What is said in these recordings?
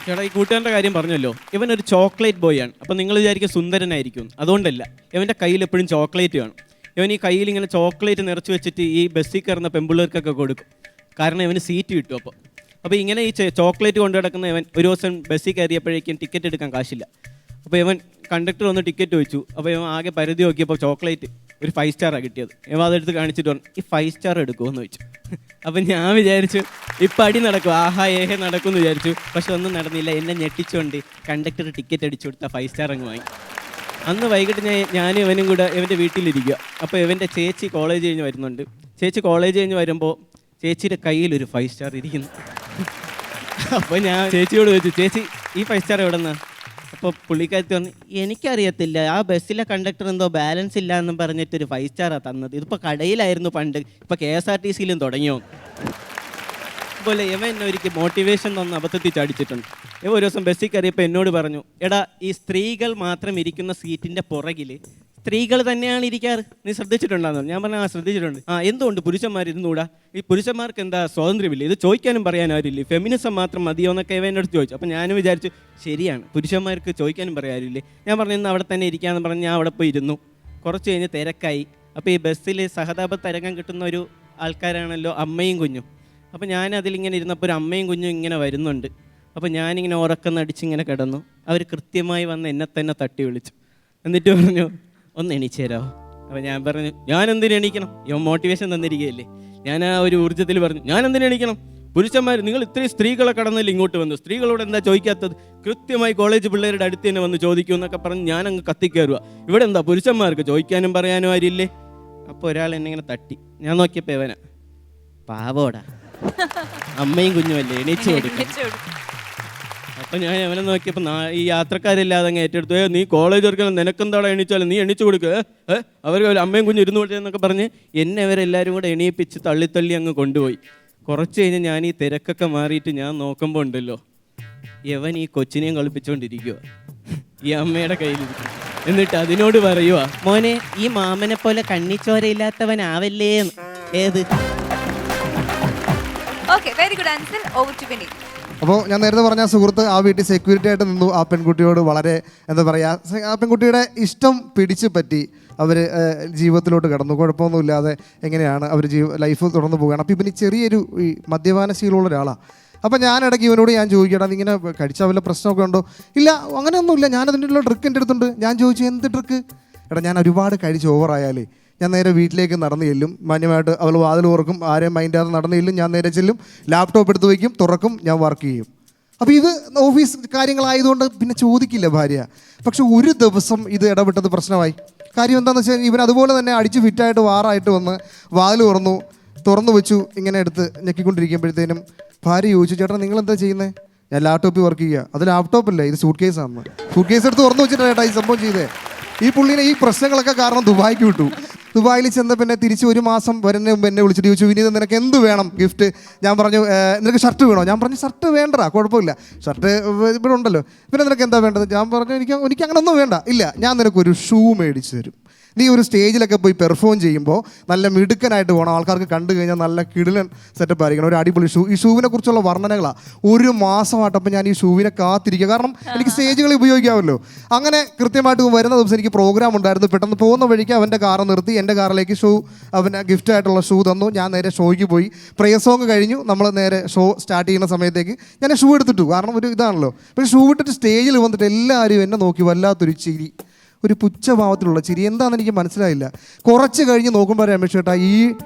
ചേട്ടാ ഈ കൂട്ടുകാരൻ്റെ കാര്യം പറഞ്ഞല്ലോ, ഇവൻ ഒരു ചോക്ലേറ്റ് ബോയ് ആണ്. അപ്പം നിങ്ങൾ വിചാരിക്കും സുന്ദരനായിരിക്കും, അതുകൊണ്ടല്ല. ഇവൻ്റെ കയ്യിൽ എപ്പോഴും ചോക്ലേറ്റ് കാണും. ഇവൻ ഈ കയ്യിൽ ഇങ്ങനെ ചോക്ലേറ്റ് നിറച്ച് വെച്ചിട്ട് ഈ ബസ്സിൽ കയറുന്ന പെമ്പിള്ളേർക്കൊക്കെ കൊടുക്കും. കാരണം ഇവന് സീറ്റ് കിട്ടും. അപ്പോൾ ഇങ്ങനെ ഈ ചോക്ലേറ്റ് കൊണ്ടു കിടക്കുന്ന ഇവൻ ഒരു ദിവസം ബസ്സിൽ കയറിയപ്പോഴേക്കും ടിക്കറ്റ് എടുക്കാൻ കാശില്ല. അപ്പോൾ ഇവൻ കണ്ടക്ടർ വന്ന് ടിക്കറ്റ് ചോദിച്ചു. അപ്പോൾ ഇവൻ ആകെ പരിധി നോക്കിയപ്പോൾ ചോക്ലേറ്റ് ഒരു 5 സ്റ്റാറാണ് കിട്ടിയത്. ഇവ അതെടുത്ത് കാണിച്ചിട്ട് പറഞ്ഞു, ഈ 5 സ്റ്റാർ എടുക്കുമെന്ന് ചോദിച്ചു. അപ്പം ഞാൻ വിചാരിച്ചു ഇപ്പം അടി നടക്കും, ആഹാ ഏഹെ നടക്കുമെന്ന് വിചാരിച്ചു. പക്ഷെ ഒന്നും നടന്നില്ല. എന്നെ ഞെട്ടിച്ചുകൊണ്ട് കണ്ടക്ടർ ടിക്കറ്റ് അടിച്ചു കൊടുത്ത 5 സ്റ്റാർ അങ്ങ് വാങ്ങി. അന്ന് വൈകിട്ട് ഞാനും ഇവനും കൂടെ ഇവൻ്റെ വീട്ടിലിരിക്കുക. അപ്പോൾ ഇവൻ്റെ ചേച്ചി കോളേജ് കഴിഞ്ഞ് വരുന്നുണ്ട്. ചേച്ചി കോളേജ് കഴിഞ്ഞ് വരുമ്പോൾ ചേച്ചിയുടെ കയ്യിലൊരു 5 സ്റ്റാർ ഇരിക്കുന്നു. അപ്പോൾ ഞാൻ ചേച്ചിയോട് ചോദിച്ചു, ചേച്ചി ഈ 5 സ്റ്റാർ എവിടെ നിന്നാണ്? അപ്പോൾ പുള്ളിക്കാരത്തി പറഞ്ഞു, എനിക്കറിയത്തില്ല, ആ ബസ്സിലെ കണ്ടക്ടർ എന്തോ ബാലൻസ് ഇല്ല എന്നും പറഞ്ഞിട്ടൊരു 5 സ്റ്റാറാണ് തന്നത്. ഇതിപ്പോൾ കടയിലായിരുന്നു പണ്ട്, ഇപ്പോൾ KSRTCയിലും തുടങ്ങിയോ. അതുപോലെ ഇവൻ എന്നെ ഒരിക്കൽ മോട്ടിവേഷൻ തന്ന് അബദ്ധത്തിൽ ചാടിച്ചിട്ടുണ്ട്. ഇവ ഒരു ദിവസം ബസ്സിൽ കയറിയപ്പോൾ എന്നോട് പറഞ്ഞു, എടാ ഈ സ്ത്രീകൾ മാത്രം ഇരിക്കുന്ന സീറ്റിൻ്റെ പുറകിൽ സ്ത്രീകൾ തന്നെയാണ് ഇരിക്കാറ്, നീ ശ്രദ്ധിച്ചിട്ടുണ്ടാകുന്നു? ഞാൻ പറഞ്ഞു, ആ ശ്രദ്ധിച്ചിട്ടുണ്ട്. എന്തുകൊണ്ട് പുരുഷന്മാർ ഇരുന്നുകൂടാ? ഈ പുരുഷന്മാർക്ക് എന്താ സ്വാതന്ത്ര്യമില്ല? ഇത് ചോദിക്കാനും പറയാനും ആരില്ലേ? ഫെമിനിസം മാത്രം മതിയോ എന്നൊക്കെ ഇവ എന്നോട് ചോദിച്ചു. അപ്പോൾ ഞാനും വിചാരിച്ചു, ശരിയാണ്, പുരുഷന്മാർക്ക് ചോദിക്കാനും പറയാനില്ലേ. ഞാൻ പറഞ്ഞു, ഇന്ന് അവിടെ തന്നെ ഇരിക്കാമെന്ന് പറഞ്ഞ് ഞാൻ അവിടെ പോയി ഇരുന്നു. കുറച്ച് കഴിഞ്ഞ് തിരക്കായി. അപ്പോൾ ഈ ബസ്സിൽ സഹതാപ തരംഗം കിട്ടുന്ന ഒരു ആൾക്കാരാണല്ലോ അമ്മയും കുഞ്ഞും. അപ്പോൾ ഞാൻ അതിലിങ്ങനെ ഇരുന്നപ്പോൾ ഒരു അമ്മയും കുഞ്ഞും ഇങ്ങനെ വരുന്നുണ്ട്. അപ്പോൾ ഞാനിങ്ങനെ ഉറക്കം നടിച്ചിങ്ങനെ കിടന്നു. അവർ കൃത്യമായി വന്ന് എന്നെ തന്നെ തട്ടി വിളിച്ചു. എന്നിട്ട് പറഞ്ഞു, ഒന്ന് എണീച്ച് തരാമോ? അപ്പോൾ ഞാൻ പറഞ്ഞു, ഞാൻ എന്തിനു എണീക്കണം? ഇവൻ മോട്ടിവേഷൻ തന്നിരിക്കുകയല്ലേ. ഞാൻ ആ ഒരു ഊർജ്ജത്തിൽ പറഞ്ഞു, ഞാൻ എന്തിനു എണീക്കണം? പുരുഷന്മാർ, നിങ്ങൾ ഇത്രയും സ്ത്രീകളെ കടന്നില്ല ഇങ്ങോട്ട് വന്നു, സ്ത്രീകളോട് എന്താ ചോദിക്കാത്തത്? കൃത്യമായി കോളേജ് പിള്ളേരുടെ അടുത്ത് തന്നെ വന്ന് ചോദിക്കൂ എന്നൊക്കെ പറഞ്ഞ് ഞാനങ്ങ് കത്തിക്കയറുക. ഇവിടെ എന്താ പുരുഷന്മാർക്ക് ചോദിക്കാനും പറയാനും ആരില്ലേ? അപ്പോൾ ഒരാൾ എന്നെ ഇങ്ങനെ തട്ടി. ഞാൻ നോക്കിയപ്പോൾ ഇവനാ, പാവോടാ, അമ്മയും കുഞ്ഞുമല്ലേ, എണീച്ചു കൊടുക്കും. അപ്പം ഞാൻ അവനെ നോക്കിയപ്പോൾ ഈ യാത്രക്കാരില്ലാതെ അങ്ങ് ഏറ്റെടുത്തു. നീ കോളേജ് വർക്കണം, നിനക്കെന്താടാ എണീച്ചാലും നീ എണീച്ചു കൊടുക്കുക, അവർ അമ്മയും കുഞ്ഞും ഇരുന്ന് കൊടുത്തതെന്നൊക്കെ പറഞ്ഞ് എന്നെ അവരെല്ലാവരും കൂടെ എണീപ്പിച്ച് തള്ളി അങ്ങ് കൊണ്ടുപോയി. കുറച്ച് കഴിഞ്ഞ് ഞാൻ ഈ തിരക്കൊക്കെ മാറിയിട്ട് ഞാൻ നോക്കുമ്പോൾ ഉണ്ടല്ലോ, യവൻ ഈ കൊച്ചിനെയും കളിപ്പിച്ചുകൊണ്ടിരിക്കുക, ഈ അമ്മയുടെ കയ്യിലിരിക്കും. എന്നിട്ട് അതിനോട് പറയുക, മോനെ ഈ മാമനെ പോലെ കണ്ണിച്ചോരയില്ലാത്തവനാവല്ലേ. ഏത്? Very good answer. Over to Vineeth. അപ്പോൾ ഞാൻ നേരത്തെ പറഞ്ഞ സുഹൃത്ത് ആ വീട്ടിൽ സെക്യൂരിറ്റി ആയിട്ട് നിന്നു. ആ പെൺകുട്ടിയോട് വളരെ എന്താ പറയുക, ആ പെൺകുട്ടിയുടെ ഇഷ്ടം പിടിച്ചു പറ്റി അവർ ജീവിതത്തിലോട്ട് കടന്നു. കുഴപ്പമൊന്നുമില്ലാതെ എങ്ങനെയാണ് അവർ ലൈഫ് തുടർന്ന് പോവുകയാണ്. അപ്പോൾ ഇവന് ചെറിയൊരു ഈ മദ്യപാന ശീലമുള്ള ഒരാളാണ്. അപ്പോൾ ഞാൻ ഇടയ്ക്ക് ഇവനോട് ഞാൻ ചോദിക്കടാ, ഇങ്ങനെ കഴിച്ചാൽ വല്ല പ്രശ്നമൊക്കെ ഉണ്ടോ? ഇല്ല, അങ്ങനെയൊന്നുമില്ല, ഞാനതിൻ്റെ ഡ്രിക്ക് എൻ്റെ അടുത്തുണ്ട്. ഞാൻ ചോദിച്ചു, എന്ത് ഡ്രിക്ക്? എടാ, ഞാൻ ഒരുപാട് കഴിച്ച് ഓവറായാലേ ഞാൻ നേരെ വീട്ടിലേക്ക് നടന്നു ചെല്ലും, മാന്യമായിട്ട് അവൾ വാതിൽ തുറക്കും, ആരെയും മൈൻഡാതെ നടന്നു ചെല്ലും, ഞാൻ നേരെ ചെല്ലും, ലാപ്ടോപ്പ് എടുത്ത് വയ്ക്കും, തുറക്കും, ഞാൻ വർക്ക് ചെയ്യും. അപ്പോൾ ഇത് ഓഫീസ് കാര്യങ്ങളായതുകൊണ്ട് പിന്നെ ചോദിക്കില്ല ഭാര്യ. പക്ഷെ ഒരു ദിവസം ഇത് ഇടപെട്ടത് പ്രശ്നമായി. കാര്യം എന്താണെന്ന് വെച്ചാൽ ഇവൻ അതുപോലെ തന്നെ അടിച്ച് ഫിറ്റായിട്ട് വാറായിട്ട് വന്ന് വാതിൽ തുറന്നു വെച്ചു. ഇങ്ങനെ എടുത്ത് ഞെക്കിക്കൊണ്ടിരിക്കുമ്പോഴത്തേനും ഭാര്യ ചോദിച്ചു, ചേട്ടാ നിങ്ങളെന്താ ചെയ്യുന്നത്? ഞാൻ ലാപ്ടോപ്പിൽ വർക്ക് ചെയ്യുക. അത് ലാപ്ടോപ്പല്ലേ, ഇത് സൂട്ട് കേസാണ്. സൂട്ട് കേസ് എടുത്ത് തുറന്നു വെച്ചിട്ടാണ് ചേട്ടാ ഈ സംഭവം ചെയ്തേ. ഈ പുള്ളിനെ ഈ പ്രശ്നങ്ങളൊക്കെ കാരണം ദുബായിക്ക് വിട്ടു. ദുബായിൽ ചെന്ന പിന്നെ തിരിച്ച് 1 മാസം വരുന്നതിന് മുമ്പ് എന്നെ വിളിച്ചിട്ട് ചോദിച്ചു, വിനീത് നിനക്ക് എന്ത് വേണം ഗിഫ്റ്റ്? ഞാൻ പറഞ്ഞു, നിനക്ക് ഷർട്ട് വേണോ? ഞാൻ പറഞ്ഞു, ഷർട്ട് വേണ്ടടാ, കുഴപ്പമില്ല, ഷർട്ട് ഇവിടെ ഉണ്ടല്ലോ. പിന്നെ നിനക്ക് എന്താ വേണ്ടത്? ഞാൻ പറഞ്ഞു, എനിക്ക് അങ്ങനൊന്നും വേണ്ട. ഇല്ല, ഞാൻ നിനക്കൊരു ഷൂ മേടിച്ച് തരും. നീ ഒരു സ്റ്റേജിലൊക്കെ പോയി പെർഫോം ചെയ്യുമ്പോൾ നല്ല മിടുക്കനായിട്ട് പോകണം, ആൾക്കാർക്ക് കണ്ടു കഴിഞ്ഞാൽ നല്ല കിടിലൻ സെറ്റപ്പ് ആയിരിക്കണം, ഒരു അടിപൊളി ഷൂ. ഈ ഷൂവിനെ കുറിച്ചുള്ള വർണ്ണനകളാണ്. 1 മാസമായിട്ടപ്പോൾ ഞാൻ ഈ ഷൂവിനെ കാത്തിരിക്കുക, കാരണം എനിക്ക് സ്റ്റേജുകളിൽ ഉപയോഗിക്കാമല്ലോ. അങ്ങനെ കൃത്യമായിട്ട് വരുന്ന ദിവസം എനിക്ക് പ്രോഗ്രാം ഉണ്ടായിരുന്നു. പെട്ടെന്ന് പോകുന്ന വഴിക്ക് അവൻ്റെ കാറ് നിർത്തി എൻ്റെ കാറിലേക്ക് അവന് ഗിഫ്റ്റായിട്ടുള്ള ഷൂ തന്നു. ഞാൻ നേരെ ഷോയ്ക്ക് പോയി. പ്രയർ സോങ് കഴിഞ്ഞു, നമ്മൾ നേരെ ഷോ സ്റ്റാർട്ട് ചെയ്യുന്ന സമയത്തേക്ക് ഞാൻ ഷൂ എടുത്തിട്ടു, കാരണം ഒരു ഇതാണല്ലോ. പക്ഷേ ഷൂ ഇട്ടിട്ട് സ്റ്റേജിൽ വന്നിട്ട് എല്ലാവരും എന്നെ നോക്കി വല്ലാത്തൊരു ചിരി, ഒരു പുച്ഛഭാവത്തിലുള്ള ചിരി. എന്താണെന്ന് എനിക്ക് മനസ്സിലായില്ല. കുറച്ച് കഴിഞ്ഞ് നോക്കുമ്പോൾ രമേശ് ചേട്ടാ ഈ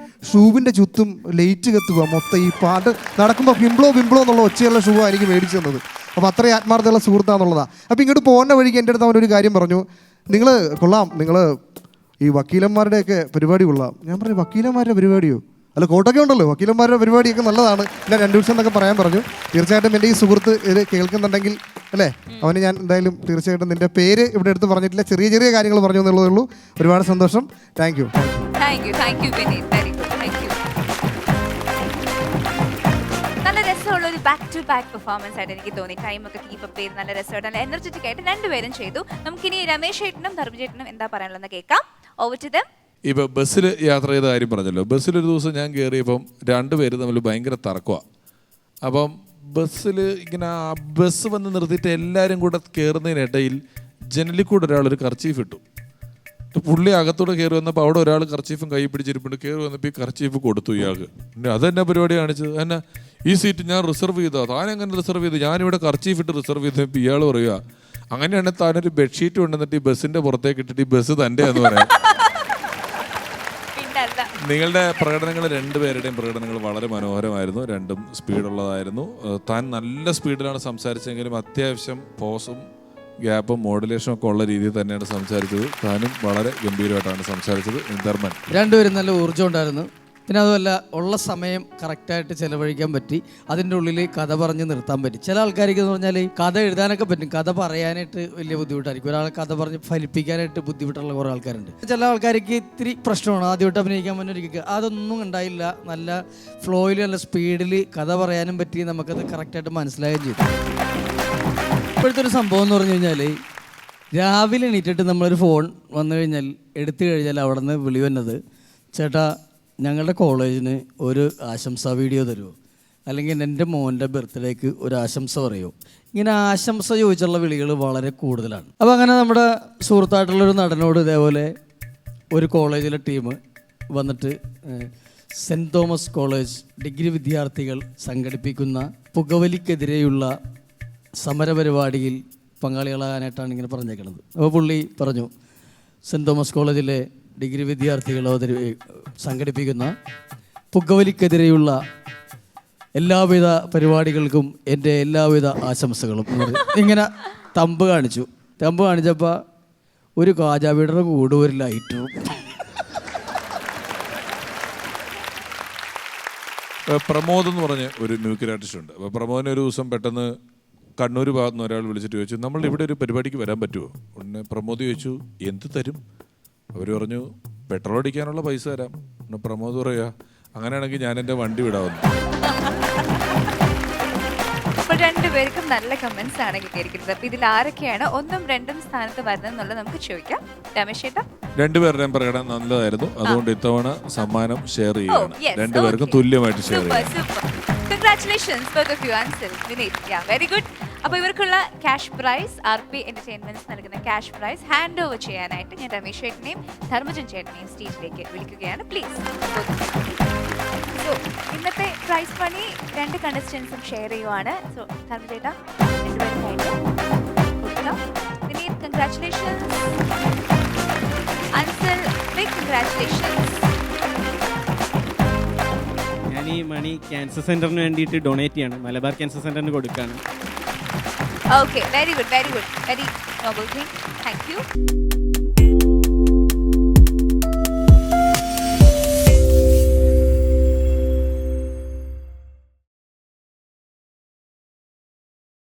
ഷൂവിൻ്റെ ചുറ്റും ലൈറ്റ് കത്തുക, മൊത്തം ഈ പാട്ട് നടക്കുമ്പോൾ ബിംബ്ലോ എന്നുള്ള ഒച്ചയുള്ള ഷൂവാണ് എനിക്ക് മേടിച്ചു തന്നത്. അപ്പോൾ അത്രയും ആത്മാർത്ഥമുള്ള സുഹൃത്താന്നുള്ളതാണ്. അപ്പോൾ ഇങ്ങോട്ട് പോകുന്ന വഴിക്ക് എൻ്റെ അടുത്ത് അവനൊരു കാര്യം പറഞ്ഞു, നിങ്ങൾ കൊള്ളാം, നിങ്ങൾ ഈ വക്കീലന്മാരുടെയൊക്കെ പരിപാടി കൊള്ളാം. ഞാൻ പറഞ്ഞു, വക്കീലന്മാരുടെ പരിപാടിയോ? അല്ല, കോട്ടൊക്കെ ഉണ്ടല്ലോ, വക്കീലന്മാരുടെ പരിപാടിയൊക്കെ നല്ലതാണ്, പിന്നെ 2 ദിവസം എന്നൊക്കെ പറയാൻ പറഞ്ഞു. തീർച്ചയായിട്ടും എൻ്റെ ഈ സുഹൃത്ത് ഇത് കേൾക്കുന്നുണ്ടെങ്കിൽ അല്ലേ, അവന് ഞാൻ എന്തായാലും തീർച്ചയായിട്ടും നിൻ്റെ പേര് ഇവിടെ എടുത്ത് പറഞ്ഞിട്ടില്ല, ചെറിയ ചെറിയ കാര്യങ്ങൾ പറഞ്ഞു എന്നുള്ളതേ ഉള്ളൂ. ഒരുപാട് സന്തോഷം. Thank you. നല്ല രസമുള്ള ഒരു ബാക്ക് ടു ബാക്ക് പെർഫോമൻസ് ആയിട്ട് എനിക്ക് തോന്നി. ടൈമൊക്കെ കീപ്പ് അപ്പ് ചെയ്ത് നല്ല രസമായിട്ട് നല്ല എനർജറ്റിക് ആയിട്ട് രണ്ടുപേരും ചെയ്തു. നമുക്കിനി രമേശ് ചേട്ടനും ധർമ്മ ചേട്ടനും എന്താ പറയാനുള്ളതെന്ന് കേൾക്കാം. ഓവർ ടു ദം. ഇപ്പോൾ ബസ്സിൽ യാത്ര ചെയ്ത കാര്യം പറഞ്ഞല്ലോ. ബസ്സിലൊരു ദിവസം ഞാൻ കയറിയപ്പം 2 പേര് തമ്മിൽ ഭയങ്കര തർക്കമാണ്. അപ്പം ബസ്സിൽ ഇങ്ങനെ ആ ബസ് വന്ന് നിർത്തിയിട്ട് എല്ലാവരും കൂടെ കയറുന്നതിനിടയിൽ ജനലിൽ കൂടെ ഒരാളൊരു കർച്ചീഫ് ഇട്ടു. പുള്ളി അകത്തൂടെ കയറി വന്നപ്പോൾ അവിടെ ഒരാൾ കർച്ചീഫും കൈ പിടിച്ചിരിപ്പുണ്ട്. കയറി വന്നപ്പോൾ ഈ കർച്ചീഫ് കൊടുത്തു ഇയാൾക്ക്. അതെന്നെ പരിപാടി കാണിച്ചത് എന്നെ ഈ സീറ്റ് ഞാൻ റിസർവ് ചെയ്താൽ താൻ എങ്ങനെ റിസർവ് ചെയ്തു? ഞാനിവിടെ കർച്ചീഫ് ഇട്ട് റിസർവ് ചെയ്തപ്പോൾ ഇയാൾ പറയുക അങ്ങനെയാണെങ്കിൽ താനൊരു ബെഡ്ഷീറ്റ് കൊണ്ടുവന്നിട്ട് ഈ ബസ്സിൻ്റെ പുറത്തേക്ക് ഇട്ടിട്ട് ഈ ബസ് തൻ്റെ എന്ന് പറയാം. നിങ്ങളുടെ പ്രകടനങ്ങൾ രണ്ടുപേരുടെയും പ്രകടനങ്ങൾ വളരെ മനോഹരമായിരുന്നു. രണ്ടും സ്പീഡുള്ളതായിരുന്നു. താൻ നല്ല സ്പീഡിലാണ് സംസാരിച്ചെങ്കിലും അത്യാവശ്യം പോസും ഗ്യാപ്പും മോഡുലേഷനും ഒക്കെ ഉള്ള രീതിയിൽ തന്നെയാണ് സംസാരിച്ചത്. താനും വളരെ ഗംഭീരമായിട്ടാണ് സംസാരിച്ചത്. ധർമ്മൻ രണ്ടുപേരും നല്ല ഊർജ്ജം ഉണ്ടായിരുന്നു. പിന്നെ അതുമല്ല ഉള്ള സമയം കറക്റ്റായിട്ട് ചിലവഴിക്കാൻ പറ്റി. അതിൻ്റെ ഉള്ളിൽ കഥ പറഞ്ഞ് നിർത്താൻ പറ്റി. ചില ആൾക്കാർക്ക് എന്ന് പറഞ്ഞാൽ കഥ എഴുതാനൊക്കെ പറ്റും, കഥ പറയാനായിട്ട് വലിയ ബുദ്ധിമുട്ടായിരിക്കും. ഒരാളെ കഥ പറഞ്ഞ് ഫലിപ്പിക്കാനായിട്ട് ബുദ്ധിമുട്ടുള്ള കുറേ ആൾക്കാരുണ്ട്. ചില ആൾക്കാർക്ക് ഇത്തിരി പ്രശ്നമാണ് ആദ്യമായിട്ട് അഭിനയിക്കാൻ പറ്റുന്ന. അതൊന്നും ഉണ്ടായില്ല. നല്ല ഫ്ലോയിൽ നല്ല സ്പീഡിൽ കഥ പറയാനും പറ്റി. നമുക്കത് കറക്റ്റായിട്ട് മനസ്സിലാകുകയും ചെയ്തു. ഇപ്പോഴത്തെ ഒരു സംഭവം എന്ന് പറഞ്ഞു കഴിഞ്ഞാൽ രാവിലെ എണീറ്റിട്ട് നമ്മളൊരു ഫോൺ വന്നു കഴിഞ്ഞാൽ എടുത്തു കഴിഞ്ഞാൽ അവിടെ നിന്ന് വിളി വന്നത് ചേട്ടാ ഞങ്ങളുടെ കോളേജിന് ഒരു ആശംസാ വീഡിയോ തരുമോ, അല്ലെങ്കിൽ എൻ്റെ മോൻ്റെ ബർത്ത്ഡേക്ക് ഒരു ആശംസ പറയുമോ. ഇങ്ങനെ ആശംസ ചോദിച്ചുള്ള വിളികൾ വളരെ കൂടുതലാണ്. അപ്പോൾ അങ്ങനെ നമ്മുടെ സുഹൃത്തായിട്ടുള്ളൊരു നടനോട് ഇതേപോലെ ഒരു കോളേജിലെ ടീം വന്നിട്ട് സെൻറ്റ് തോമസ് കോളേജ് ഡിഗ്രി വിദ്യാർത്ഥികൾ സംഘടിപ്പിക്കുന്ന പുകവലിക്കെതിരെയുള്ള സമരപരിപാടിയിൽ പങ്കാളികളാകാനായിട്ടാണ് ഇങ്ങനെ പറഞ്ഞേക്കുന്നത്. അപ്പോൾ പുള്ളി പറഞ്ഞു സെൻറ്റ് തോമസ് കോളേജിലെ ഡിഗ്രി വിദ്യാർത്ഥികൾ സംഘടിപ്പിക്കുന്ന പുകവലിക്കെതിരെയുള്ള എല്ലാവിധ പരിപാടികൾക്കും എൻ്റെ എല്ലാവിധ ആശംസകളും ഇങ്ങനെ തമ്പ് കാണിച്ചപ്പോൾ ഒരു കാജാബീഡറുടെ കൂടെ ഒരു ലൈറ്റും. പ്രമോദ് എന്ന് പറഞ്ഞ ഒരു മ്യൂസിക് ആർട്ടിസ്റ്റ് ഉണ്ട്. അപ്പോൾ പ്രമോദിനെ ഒരു ദിവസം പെട്ടെന്ന് കണ്ണൂർ ഭാഗത്ത് നിന്ന് ഒരാൾ വിളിച്ചിട്ട് ചോദിച്ചു നമ്മൾ ഇവിടെ ഒരു പരിപാടിക്ക് വരാൻ പറ്റുമോ. ഉടനെ പ്രമോദ് ചോദിച്ചു എന്ത് തരും. അവർ പറഞ്ഞു പെട്രോൾ അടിക്കാനുള്ള പൈസ തരാം. പ്രമോദ് പറയുക അങ്ങനെയാണെങ്കിൽ ഞാൻ എൻ്റെ വണ്ടി വിടാവുന്നു. അപ്പോൾ രണ്ടുപേർക്കും നല്ല കമന്റ്സ് ആണ് കിട്ടിയിരിക്കുന്നത്. അപ്പോൾ ഇതിൽ ആരൊക്കെയാണ് 1ഉം 2ഉം സ്ഥാനത്ത് വരുന്നതെന്നുള്ളത് നമുക്ക് ചോദിക്കാം. രമേശ് ചേട്ടാ, രണ്ടുപേരുടെയും പ്രകടനം നല്ലതായിരുന്നു. അതുകൊണ്ട് ഇത്തവണ സമ്മാനം ഷെയർ ചെയ്യുകയാണ്. രണ്ടുപേർക്കും തുല്യമായിട്ട് ഷെയർ ചെയ്യാം. Congratulations both of you. Ansel, Vineet. Yeah, very good. അപ്പോൾ ഇവർക്കുള്ള ക്യാഷ് പ്രൈസ് RP എന്റർടൈൻമെന്റ്സ് നൽകുന്ന ക്യാഷ് പ്രൈസ് ഹാൻഡ് ഓവർ ചെയ്യാനായിട്ട് ഞാൻ രമേശ് ചേട്ടനെയും ധർമ്മജൻ ചേട്ടനെയും സ്റ്റേജിലേക്ക് വിളിക്കുകയാണ്. പ്ലീസ്. സോ ഇന്നത്തെ പ്രൈസ് മണി 2 കണ്ടസ്റ്റൻസും ഷെയർ ചെയ്യുവാണ്. സോ ധർമ്മചേട്ടാ രണ്ടുപേർക്കായിട്ട് കൊടുക്കാം. Vineeth, congratulations. Ansal, big congratulations. ഞാൻ ഈ മണി ക്യാൻസർ സെന്ററിന് വേണ്ടിയിട്ട് ഡൊണേറ്റ് ചെയ്യാണ്. മലബാർ ക്യാൻസർ സെന്ററിന് കൊടുക്കുകയാണ്. Okay, very good, very good. Very noble thing. Thank you.